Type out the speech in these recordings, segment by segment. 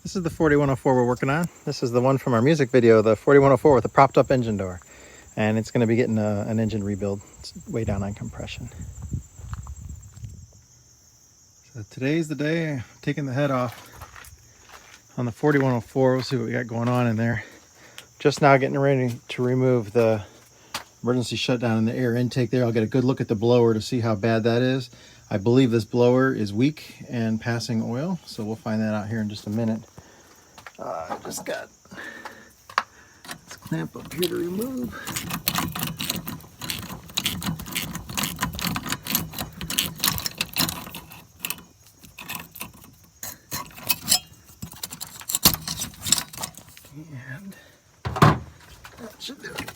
This is the 4104 we're working on. This is the one from our music video, the 4104 with a propped up engine door. And it's going to be getting an engine rebuild. It's way down on compression. So today's the day I'm taking the head off on the 4104. We'll see what we got going on in there. Just now getting ready to remove the emergency shutdown in the air intake there. I'll get a good look at the blower to see how bad that is. I believe this blower is weak and passing oil, so we'll find that out here in just a minute. I just got this clamp up here to remove. And that should do it.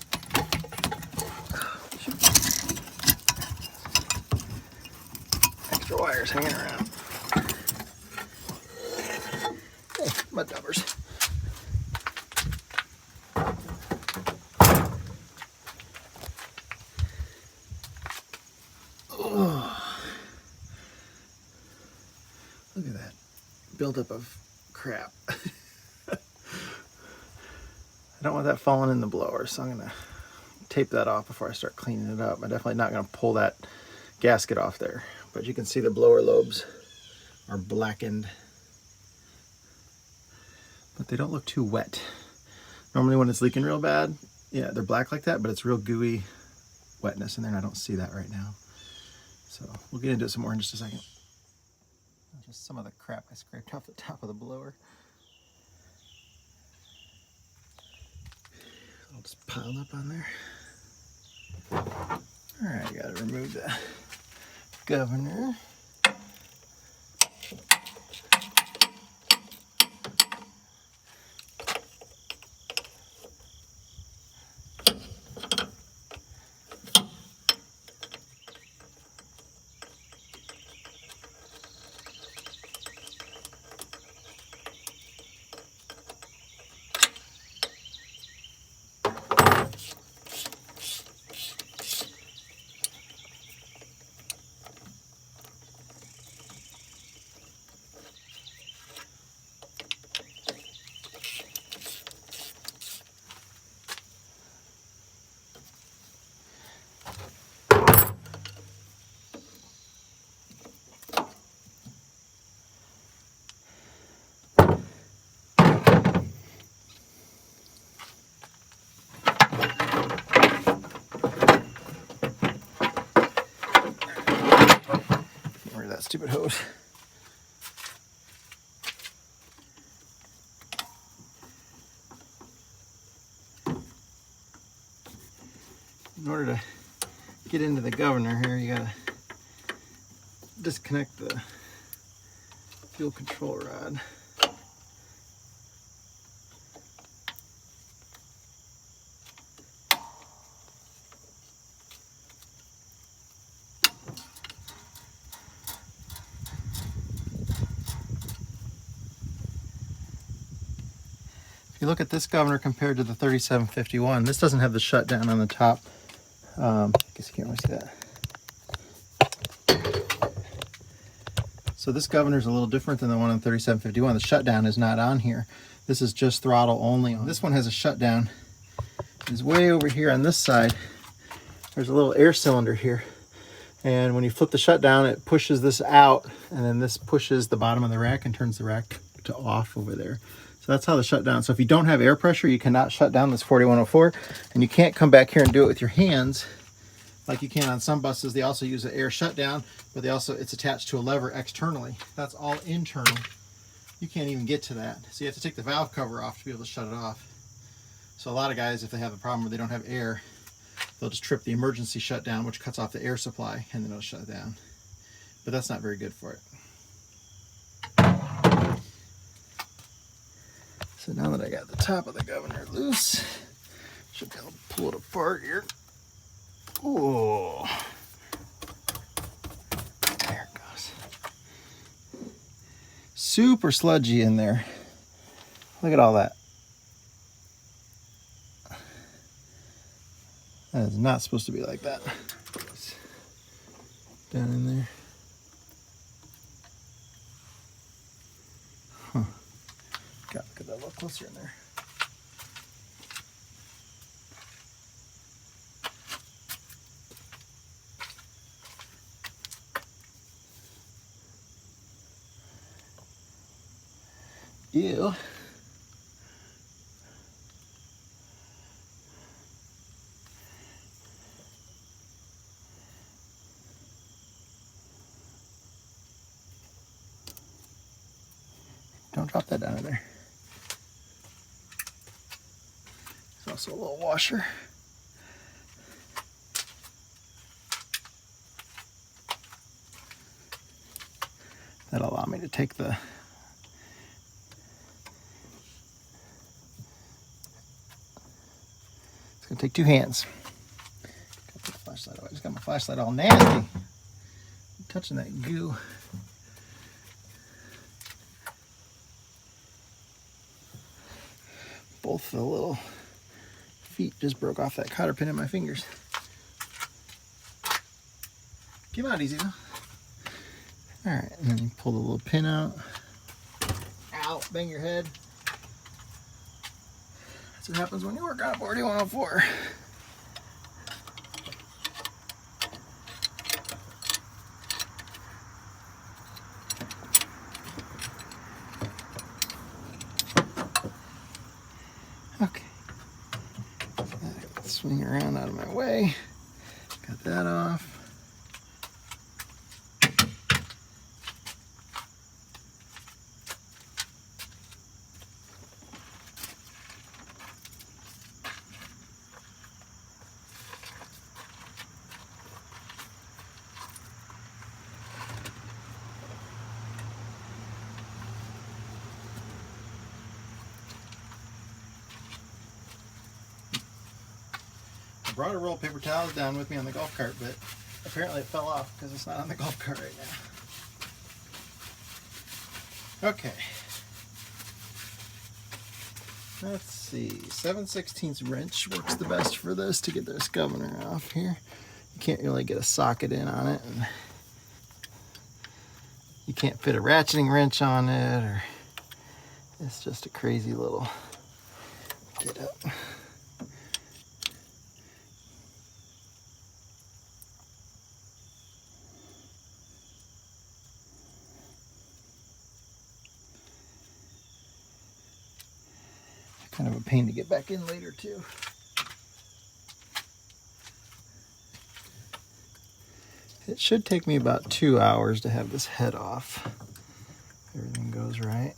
Extra wires hanging around. Hey, mud daubers. Oh, look at that buildup of crap. I don't want that falling in the blower, so I'm gonna tape that off before I start cleaning it up. I'm definitely not gonna pull that gasket off there, but you can see the blower lobes are blackened, but they don't look too wet. Normally when it's leaking real bad, yeah, they're black like that, but it's real gooey wetness in there, and I don't see that right now. So we'll get into it some more in just a second. Just some of the crap I scraped off the top of the blower. I'll just pile up on there. All right, gotta remove the governor. That stupid hose. In order to get into the governor here, you gotta disconnect the fuel control rod. If you look at this governor compared to the 3751, this doesn't have the shutdown on the top. I guess you can't really see that. So this governor is a little different than the one on 3751. The shutdown is not on here. This is just throttle only. This one has a shutdown. It's way over here on this side. There's a little air cylinder here. And when you flip the shutdown, it pushes this out, and then this pushes the bottom of the rack and turns the rack to off over there. So that's how the shutdown. So if you don't have air pressure, you cannot shut down this 4104, and you can't come back here and do it with your hands like you can on some buses. They also use an air shutdown, but it's attached to a lever externally. That's all internal. You can't even get to that. So you have to take the valve cover off to be able to shut it off. So a lot of guys, if they have a problem where they don't have air, they'll just trip the emergency shutdown, which cuts off the air supply, and then it'll shut down. But that's not very good for it. So now that I got the top of the governor loose, should be able to pull it apart here. Oh, there it goes. Super sludgy in there. Look at all that. That is not supposed to be like that. Down in there. Huh. Got to look at that a little closer in there. Ew. Don't drop that down in there. There's also a little washer. That'll allow me to take the it's gonna take 2 hands. Got the flashlight away. I just got my flashlight all nasty. I'm touching that goo. Both the little feet just broke off that cotter pin in my fingers. Came out easy though. All right, and then you pull the little pin out. Ow, bang your head. That's what happens when you work on a 4104. Okay. Swing around out of my way. Got that off. I brought a roll of paper towels down with me on the golf cart, but apparently it fell off because it's not on the golf cart right now. Okay. Let's see. 7/16 wrench works the best for this to get this governor off here. You can't really get a socket in on it, and you can't fit a ratcheting wrench on it, or it's just a crazy little get up. Kind of a pain to get back in later too. It should take me about 2 hours to have this head off. If everything goes right.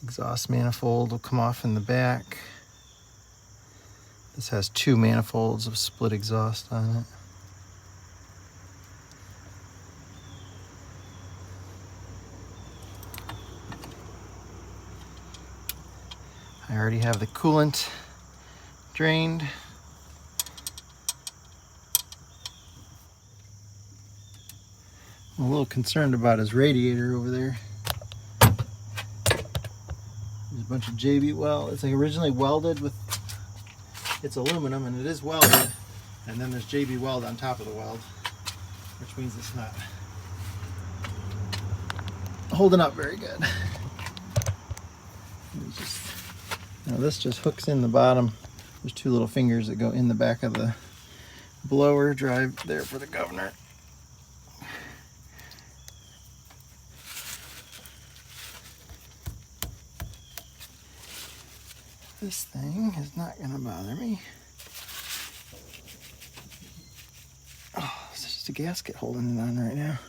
Exhaust manifold will come off in the back. This has 2 manifolds of split exhaust on it. I already have the coolant drained. I'm a little concerned about his radiator over there. There's a bunch of JB weld. It's like originally welded with, it's aluminum and it is welded, and then there's JB weld on top of the weld, which means it's not holding up very good. Now this just hooks in the bottom. There's 2 little fingers that go in the back of the blower drive there for the governor. This thing is not going to bother me. Oh, it's just a gasket holding it on right now.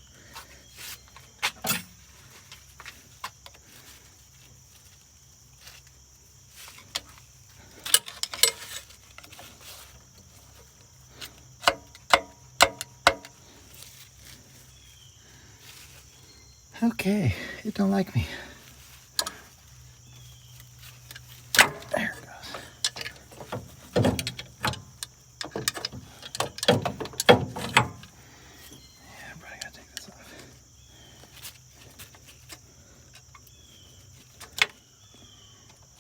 Okay, it don't like me. There it goes. Yeah, I probably gotta take this off.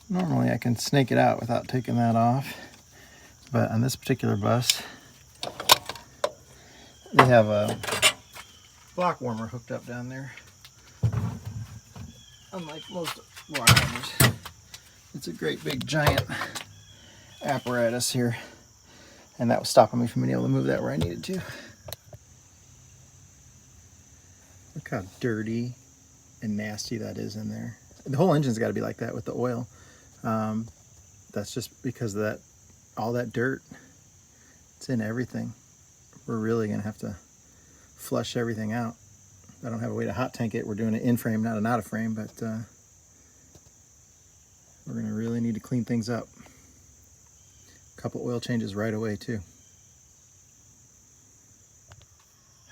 Normally I can snake it out without taking that off, but on this particular bus, they have a block warmer hooked up down there. Unlike most block warmers, it's a great big giant apparatus here, and that was stopping me from being able to move that where I needed to. Look how dirty and nasty that is in there. The whole engine's got to be like that with the oil. That's just because of that, all that dirt. It's in everything. We're really gonna have to flush everything out. I don't have a way to hot tank it. We're doing it in frame, not an out of frame, but we're gonna really need to clean things up. A couple oil changes right away too.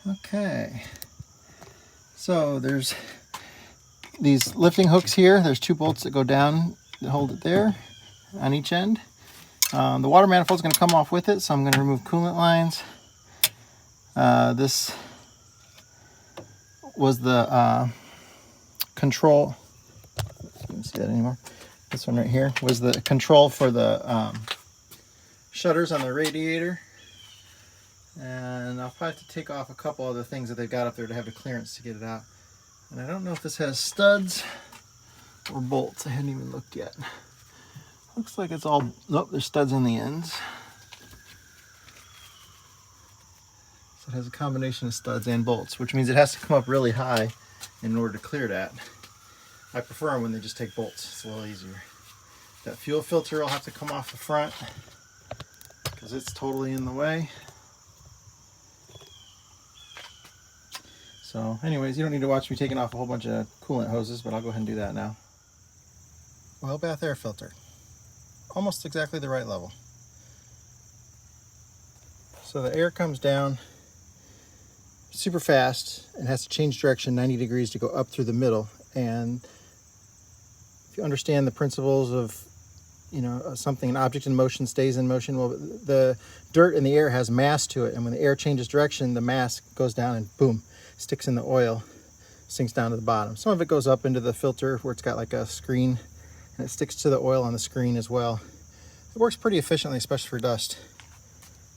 Okay. So there's these lifting hooks here. There's 2 bolts that go down that hold it there on each end. The water manifold is going to come off with it, so I'm going to remove coolant lines. This was the control. You can't see that anymore. This one right here was the control for the shutters on the radiator. And I'll probably have to take off a couple other things that they've got up there to have the clearance to get it out. And I don't know if this has studs or bolts. I hadn't even looked yet. Looks like it's all, nope, there's studs on the ends. So it has a combination of studs and bolts, which means it has to come up really high in order to clear that. I prefer them when they just take bolts. It's a little easier. That fuel filter will have to come off the front because it's totally in the way. So anyways, you don't need to watch me taking off a whole bunch of coolant hoses, but I'll go ahead and do that now. Oil bath air filter. Almost exactly the right level. So the air comes down super fast and has to change direction 90 degrees to go up through the middle. And if you understand the principles of, you know, something, an object in motion stays in motion, well, the dirt in the air has mass to it, and when the air changes direction, the mass goes down and boom, sticks in the oil, sinks down to the bottom. Some of it goes up into the filter where it's got like a screen, and it sticks to the oil on the screen as well. It works pretty efficiently, especially for dust.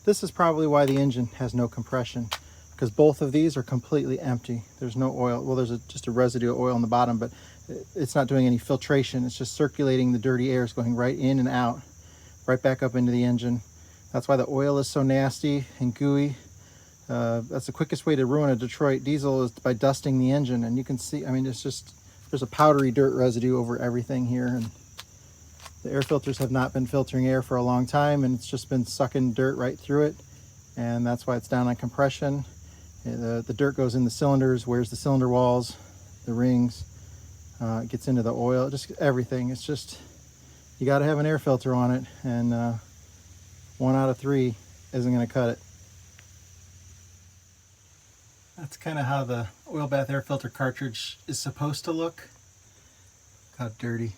This is probably why the engine has no compression, because both of these are completely empty. There's no oil. Well, there's just a residue of oil on the bottom, but it's not doing any filtration. It's just circulating the dirty air. It's going right in and out, right back up into the engine. That's why the oil is so nasty and gooey. That's the quickest way to ruin a Detroit diesel is by dusting the engine. And you can see, I mean, it's just, there's a powdery dirt residue over everything here. And the air filters have not been filtering air for a long time, and it's just been sucking dirt right through it. And that's why it's down on compression. The dirt goes in the cylinders, wears the cylinder walls, the rings. It gets into the oil, just everything. It's just, you got to have an air filter on it, and 1 out of 3 isn't going to cut it. That's kind of how the oil bath air filter cartridge is supposed to look. Look how dirty.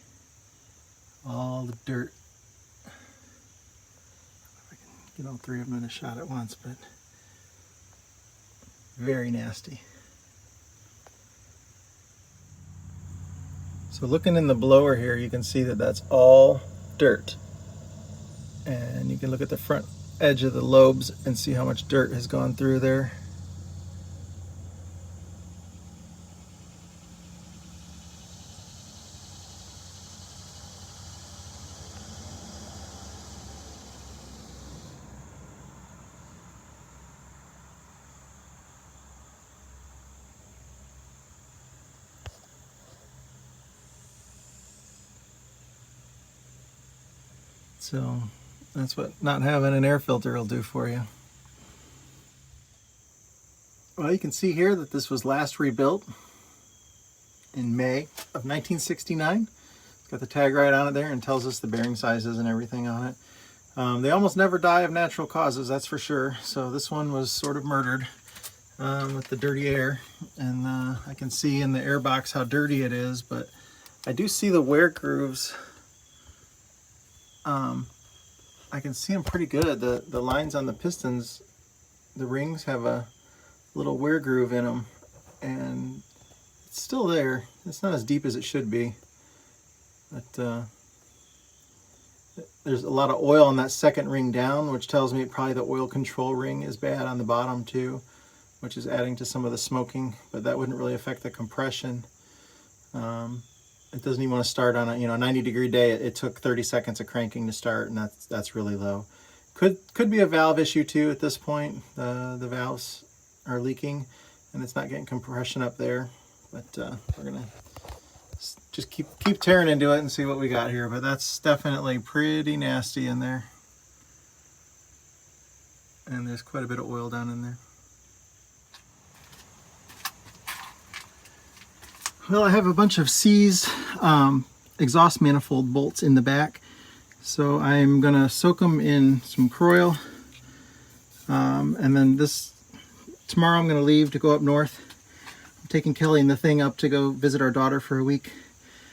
All the dirt. I don't know if I can get all 3 of them in a shot at once, but very nasty. So looking in the blower here, you can see that that's all dirt. And you can look at the front edge of the lobes and see how much dirt has gone through there. So that's what not having an air filter will do for you. Well, you can see here that this was last rebuilt in May of 1969. It's got the tag right on it there and tells us the bearing sizes and everything on it. They almost never die of natural causes, that's for sure. So this one was sort of murdered with the dirty air. And I can see in the air box how dirty it is, but I do see the wear grooves. I can see them pretty good. The lines on the pistons, the rings have a little wear groove in them, and it's still there. It's not as deep as it should be, but there's a lot of oil on that second ring down, which tells me probably the oil control ring is bad on the bottom too. which is adding to some of the smoking, but that wouldn't really affect the compression. It doesn't even want to start on a 90-degree day. It took 30 seconds of cranking to start, and that's really low. Could be a valve issue too at this point. The valves are leaking and it's not getting compression up there, but we're gonna just keep tearing into it and see what we got here. But that's definitely pretty nasty in there, and there's quite a bit of oil down in there. Well, I have a bunch of seized exhaust manifold bolts in the back, so I'm gonna soak them in some Croil, and then tomorrow I'm gonna leave to go up north. I'm taking Kelly and the thing up to go visit our daughter for a week,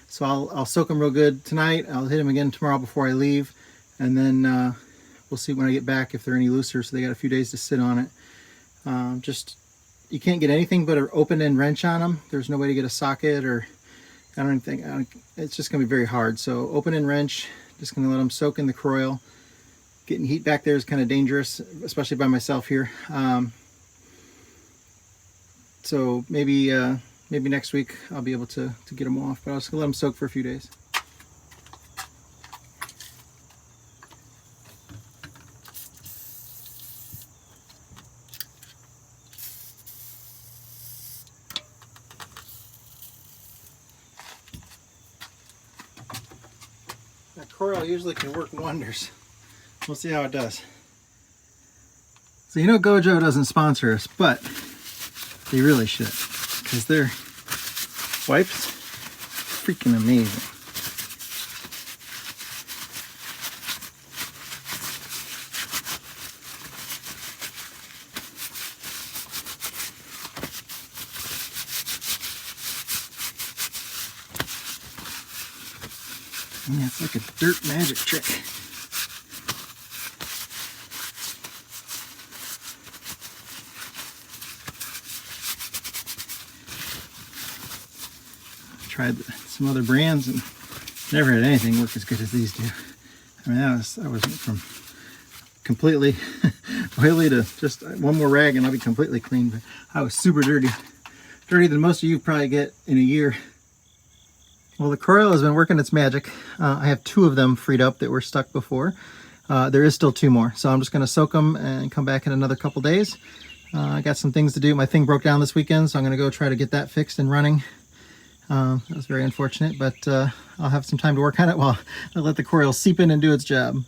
so I'll soak them real good tonight. I'll hit them again tomorrow before I leave, and then we'll see when I get back if they're any looser. So they got a few days to sit on it. You can't get anything but an open end wrench on them. There's no way to get a socket, or it's just gonna be very hard. So open end wrench, just gonna let them soak in the Croil. Getting heat back there is kind of dangerous, especially by myself here. So maybe next week I'll be able to get them off, but I'll just let them soak for a few days. That Croil usually can work wonders. We'll see how it does. So Gojo doesn't sponsor us, but they really should, because their wipes freaking amazing. Yeah, it's like a dirt magic trick. I've tried some other brands and never had anything work as good as these do. I mean, I was from completely oily to just one more rag and I'll be completely clean. But I was super dirty, dirtier than most of you probably get in a year. Well, the Croil has been working its magic. I have 2 of them freed up that were stuck before. There is still 2 more, so I'm just going to soak them and come back in another couple days. I got some things to do. My thing broke down this weekend, so I'm going to go try to get that fixed and running. That was very unfortunate, but I'll have some time to work on it while I let the Croil seep in and do its job.